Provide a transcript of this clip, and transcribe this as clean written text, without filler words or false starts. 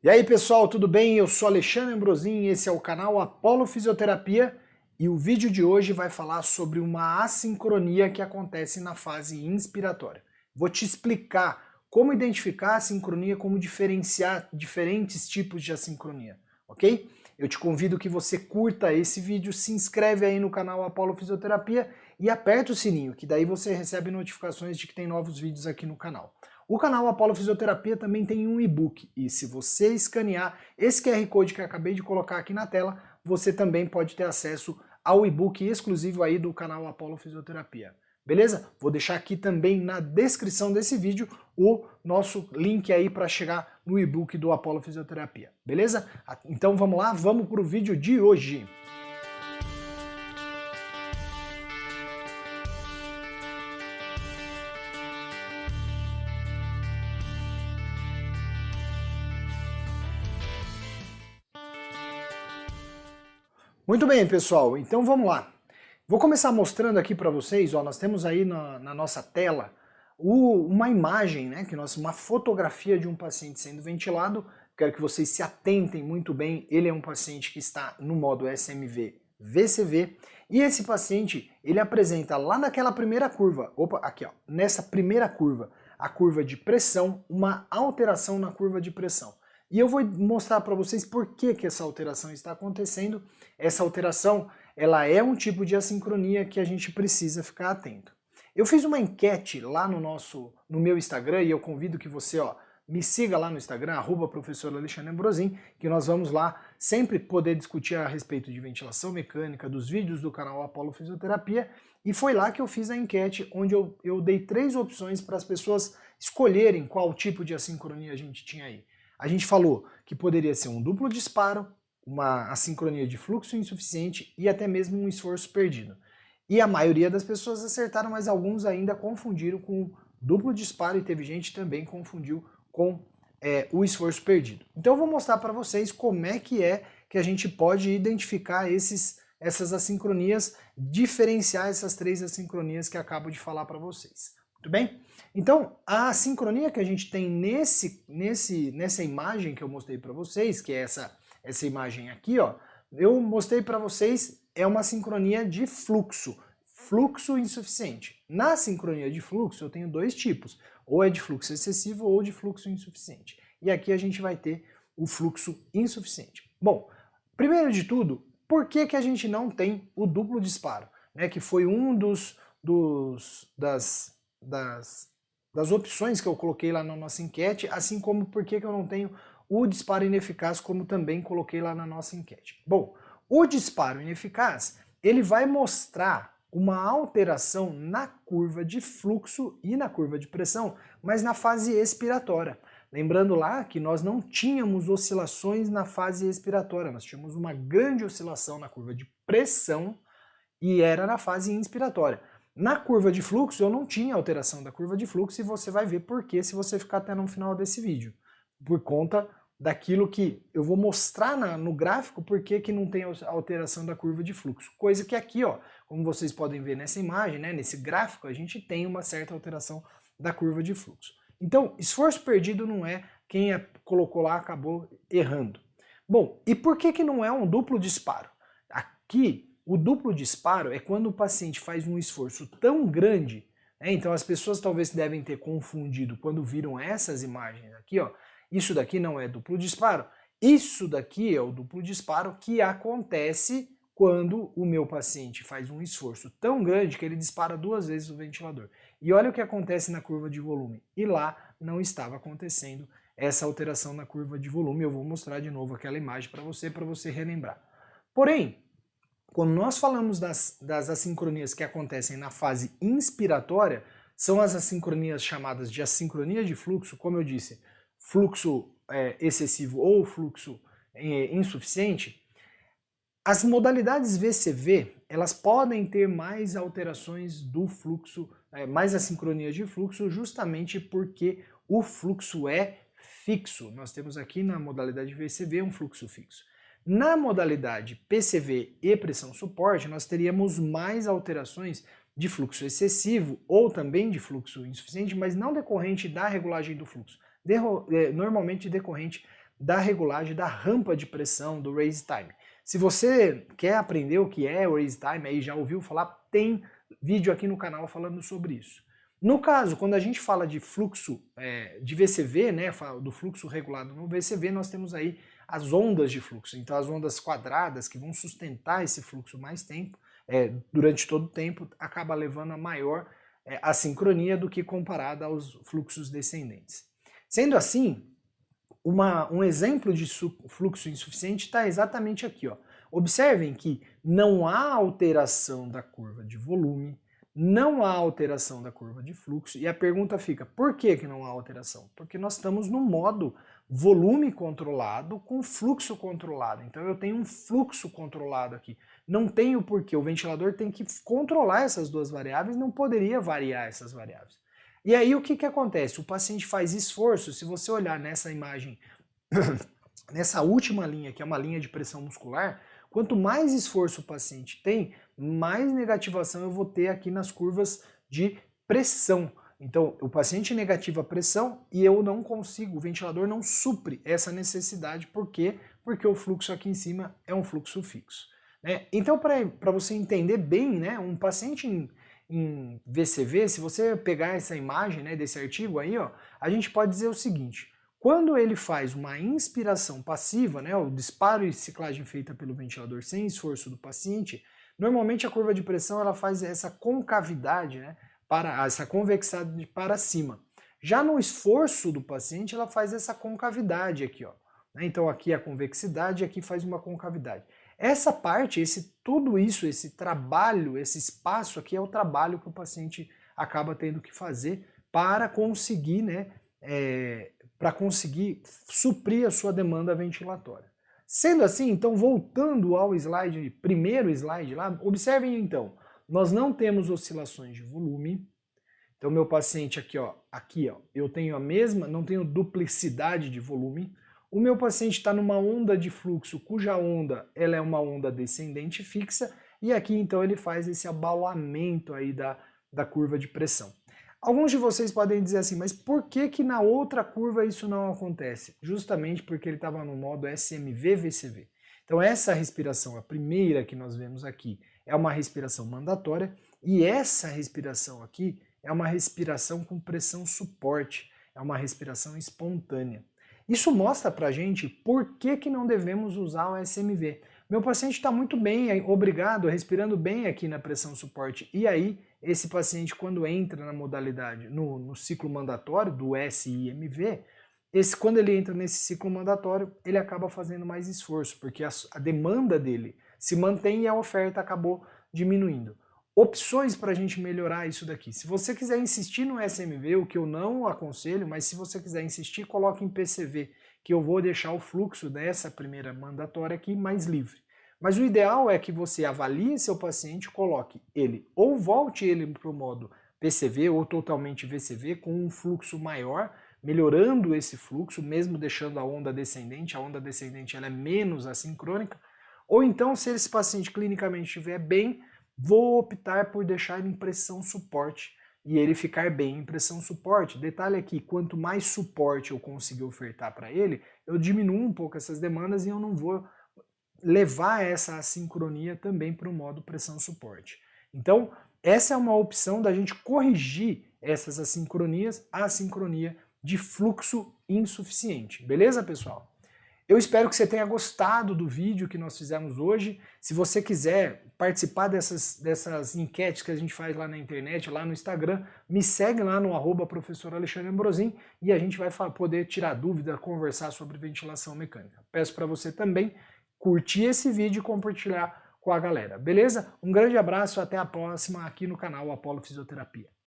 E aí pessoal, tudo bem? Eu sou Alexandre Ambrosin e esse é o canal Apollo Fisioterapia e o vídeo de hoje vai falar sobre uma assincronia que acontece na fase inspiratória. Vou te explicar como identificar a assincronia, como diferenciar diferentes tipos de assincronia, ok? Eu te convido que você curta esse vídeo, se inscreve aí no canal Apollo Fisioterapia e aperta o sininho, que daí você recebe notificações de que tem novos vídeos aqui no canal. O canal Apollo Fisioterapia também tem um e-book e se você escanear esse QR Code que eu acabei de colocar aqui na tela, você também pode ter acesso ao e-book exclusivo aí do canal Apollo Fisioterapia. Beleza? Vou deixar aqui também na descrição desse vídeo o nosso link aí para chegar no e-book do Apollo Fisioterapia. Beleza? Então vamos lá, vamos para o vídeo de hoje. Muito bem, pessoal, então vamos lá. Vou começar mostrando aqui para vocês, ó, nós temos aí na nossa tela uma imagem, né, uma fotografia de um paciente sendo ventilado. Quero que vocês se atentem muito bem, ele é um paciente que está no modo SMV-VCV, e esse paciente, ele apresenta lá naquela primeira curva, aqui ó, nessa primeira curva, a curva de pressão, uma alteração na curva de pressão. E eu vou mostrar para vocês por que essa alteração está acontecendo. Essa alteração, ela é um tipo de assincronia que a gente precisa ficar atento. Eu fiz uma enquete lá no meu Instagram e eu convido que você me siga lá no Instagram, @professor Alexandre Ambrosin, que nós vamos lá sempre poder discutir a respeito de ventilação mecânica, dos vídeos do canal Apollo Fisioterapia, e foi lá que eu fiz a enquete, onde eu dei 3 opções para as pessoas escolherem qual tipo de assincronia a gente tinha aí. A gente falou que poderia ser um duplo disparo, uma assincronia de fluxo insuficiente e até mesmo um esforço perdido. E a maioria das pessoas acertaram, mas alguns ainda confundiram com duplo disparo e teve gente que também confundiu com o esforço perdido. Então eu vou mostrar para vocês como é que a gente pode identificar essas assincronias, diferenciar essas 3 assincronias que acabo de falar para vocês. Muito bem? Então, a assincronia que a gente tem nessa imagem que eu mostrei para vocês, que é essa imagem aqui, ó, eu mostrei para vocês, é uma sincronia de fluxo insuficiente. Na sincronia de fluxo eu tenho 2 tipos, ou é de fluxo excessivo ou de fluxo insuficiente. E aqui a gente vai ter o fluxo insuficiente. Bom, primeiro de tudo, por que a gente não tem o duplo disparo? Né, que foi um das opções que eu coloquei lá na nossa enquete, assim como por que eu não tenho o disparo ineficaz, como também coloquei lá na nossa enquete. Bom, o disparo ineficaz, ele vai mostrar uma alteração na curva de fluxo e na curva de pressão, mas na fase expiratória. Lembrando lá que nós não tínhamos oscilações na fase expiratória, nós tínhamos uma grande oscilação na curva de pressão e era na fase inspiratória. Na curva de fluxo eu não tinha alteração da curva de fluxo e você vai ver por que se você ficar até no final desse vídeo. Por conta daquilo que eu vou mostrar no gráfico por que não tem alteração da curva de fluxo. Coisa que aqui, ó, como vocês podem ver nessa imagem, né, nesse gráfico, a gente tem uma certa alteração da curva de fluxo. Então, esforço perdido não é, quem colocou lá acabou errando. Bom, e por que não é um duplo disparo? Aqui, o duplo disparo é quando o paciente faz um esforço tão grande, né? Então as pessoas talvez devem ter confundido quando viram essas imagens aqui, ó. Isso daqui não é duplo disparo, isso daqui é o duplo disparo que acontece quando o meu paciente faz um esforço tão grande que ele dispara 2 vezes o ventilador. E olha o que acontece na curva de volume. E lá não estava acontecendo essa alteração na curva de volume. Eu vou mostrar de novo aquela imagem para você relembrar. Porém, quando nós falamos das assincronias que acontecem na fase inspiratória, são as assincronias chamadas de assincronia de fluxo, como eu disse, fluxo excessivo ou fluxo insuficiente. As modalidades VCV, elas podem ter mais alterações do fluxo, mais assincronias de fluxo, justamente porque o fluxo é fixo. Nós temos aqui na modalidade VCV um fluxo fixo. Na modalidade PCV e pressão suporte, nós teríamos mais alterações de fluxo excessivo ou também de fluxo insuficiente, mas não decorrente da regulagem do fluxo, normalmente decorrente da regulagem da rampa de pressão do raise time. Se você quer aprender o que é o raise time, aí já ouviu falar, tem vídeo aqui no canal falando sobre isso. No caso, quando a gente fala de fluxo de VCV, né, do fluxo regulado no VCV, nós temos aí as ondas de fluxo. Então as ondas quadradas que vão sustentar esse fluxo mais tempo, durante todo o tempo, acaba levando a maior assincronia do que comparada aos fluxos descendentes. Sendo assim, um exemplo de fluxo insuficiente está exatamente aqui, ó. Observem que não há alteração da curva de volume, não há alteração da curva de fluxo, e a pergunta fica, por que não há alteração? Porque nós estamos no modo volume controlado com fluxo controlado. Então eu tenho um fluxo controlado aqui. Não tenho porquê, o ventilador tem que controlar essas duas variáveis, não poderia variar essas variáveis. E aí o que acontece? O paciente faz esforço, se você olhar nessa imagem, nessa última linha, que é uma linha de pressão muscular, quanto mais esforço o paciente tem, mais negativação eu vou ter aqui nas curvas de pressão. Então, o paciente negativa a pressão e eu não consigo, o ventilador não supre essa necessidade. Por quê? Porque o fluxo aqui em cima é um fluxo fixo. Né? Então, para você entender bem, né, um paciente em VCV, se você pegar essa imagem, né, desse artigo aí, ó, a gente pode dizer o seguinte: quando ele faz uma inspiração passiva, né, o disparo e ciclagem feita pelo ventilador sem esforço do paciente, normalmente a curva de pressão ela faz essa concavidade, né, essa convexidade para cima. Já no esforço do paciente, ela faz essa concavidade aqui, ó. Então aqui a convexidade e aqui faz uma concavidade. Essa parte, tudo isso, esse trabalho, esse espaço aqui é o trabalho que o paciente acaba tendo que fazer para conseguir, né, para conseguir suprir a sua demanda ventilatória. Sendo assim, então, voltando ao slide, primeiro slide lá, observem então, nós não temos oscilações de volume. Então meu paciente aqui, ó, eu tenho a mesma, não tenho duplicidade de volume. O meu paciente está numa onda de fluxo cuja onda ela é uma onda descendente fixa, e aqui então ele faz esse abaulamento aí da curva de pressão. Alguns de vocês podem dizer assim, mas por que na outra curva isso não acontece? Justamente porque ele estava no modo SMV-VCV. Então essa respiração, a primeira que nós vemos aqui, é uma respiração mandatória, e essa respiração aqui é uma respiração com pressão suporte, é uma respiração espontânea. Isso mostra pra gente por que não devemos usar o SMV. Meu paciente está muito bem, obrigado, respirando bem aqui na pressão suporte. E aí, esse paciente, quando entra na modalidade, no ciclo mandatório do SIMV, quando ele entra nesse ciclo mandatório, ele acaba fazendo mais esforço, porque a demanda dele se mantém e a oferta acabou diminuindo. Opções para a gente melhorar isso daqui. Se você quiser insistir no SMV, o que eu não aconselho, mas se você quiser insistir, coloque em PCV, que eu vou deixar o fluxo dessa primeira mandatória aqui mais livre. Mas o ideal é que você avalie seu paciente, coloque ele, ou volte ele para o modo PCV ou totalmente VCV, com um fluxo maior, melhorando esse fluxo, mesmo deixando a onda descendente ela é menos assincrônica, ou então, se esse paciente clinicamente estiver bem, vou optar por deixar ele em pressão suporte e ele ficar bem em pressão suporte. Detalhe aqui, quanto mais suporte eu conseguir ofertar para ele, eu diminuo um pouco essas demandas e eu não vou levar essa assincronia também para o modo pressão suporte. Então, essa é uma opção da gente corrigir essas assincronias, a assincronia de fluxo insuficiente. Beleza, pessoal? Eu espero que você tenha gostado do vídeo que nós fizemos hoje. Se você quiser participar dessas enquetes que a gente faz lá na internet, lá no Instagram, me segue lá no @professor Alexandre Ambrosim e a gente vai poder tirar dúvida, conversar sobre ventilação mecânica. Peço para você também curtir esse vídeo e compartilhar com a galera, beleza? Um grande abraço, até a próxima aqui no canal Apolo Fisioterapia.